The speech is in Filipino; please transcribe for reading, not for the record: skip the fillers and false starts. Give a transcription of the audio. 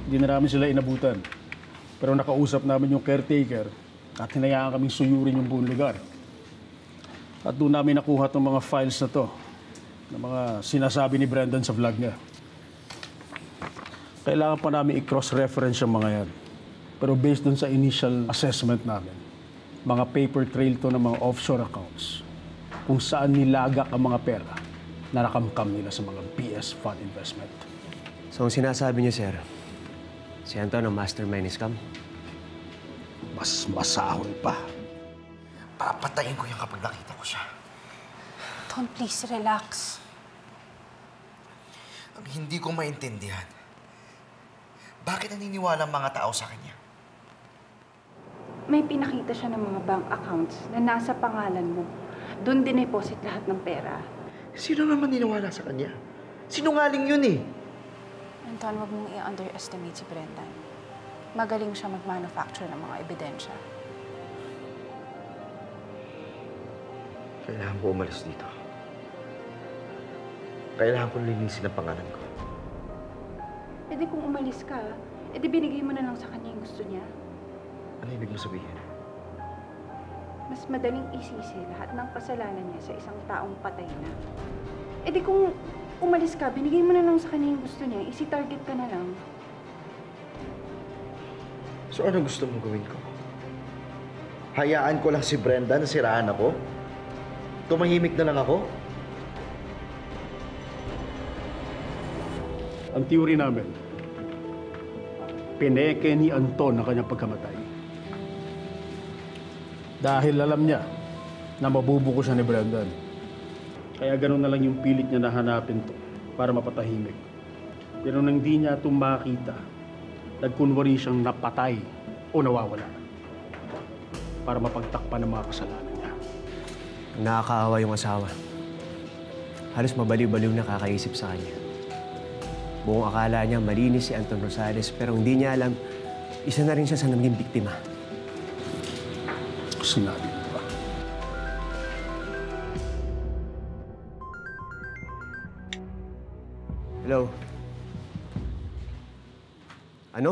Hindi na namin sila inabutan. Pero nakausap namin yung caretaker at hinayaan kaming suyurin yung buong lugar. At doon namin nakuha itong mga files na to, na mga sinasabi ni Brendan sa vlog niya. Kailangan pa namin i-cross-reference yung mga yan. Pero based dun sa initial assessment namin, mga paper trail to ng mga offshore accounts kung saan nilagak ang mga pera na nakamkam nila sa mga BS fund investment. So, ang sinasabi niyo, sir, si Anton ang mastermind ni scam? Mas masahol pa. Papatayin ko yan kapag nakita ko siya. Ton, please, relax. Ang hindi ko maintindihan, bakit naniniwala ang mga tao sa kanya? May pinakita siya ng mga bank accounts na nasa pangalan mo. Doon dineposit lahat ng pera. Sino naman niniwala sa kanya? Sinungaling yun eh. Anton, wag mong i-underestimate si Brendan. Magaling siya mag-manufacture ng mga ebidensya. Kailangan ko umalis dito. Kailangan ko linisin ang pangalan ko. E di kung umalis ka, e di binigay mo na lang sa kanya yung gusto niya. Ano ibig mo sabihin? Mas madaling isisi lahat ng kasalanan niya sa isang taong patay na. E di kung umalis ka, binigay mo na lang sa kanya yung gusto niya, isi-target ka na lang. So ano gusto mo gawin ko? Hayaan ko lang si Brenda na siraan ako? Tumahimik na lang ako? Ang theory namin, pineke ni Anton ang kanyang pagkamatay. Dahil alam niya na mabubuko siya ni Brendan. Kaya gano'n na lang yung pilit niya na hanapin to para mapatahimik. Pero nang di niya ito makita, nagkunwari siyang napatay o nawawala para mapagtakpan ng mga kasalanan niya. Nakakaawa yung asawa. Halos mabaliw-baliw na kakaisip sa kanya. Buong akala niya malinis si Anton Rosales, pero hindi niya alam, isa na rin siya sa naging biktima. Sinabi mo ba? Hello? Ano?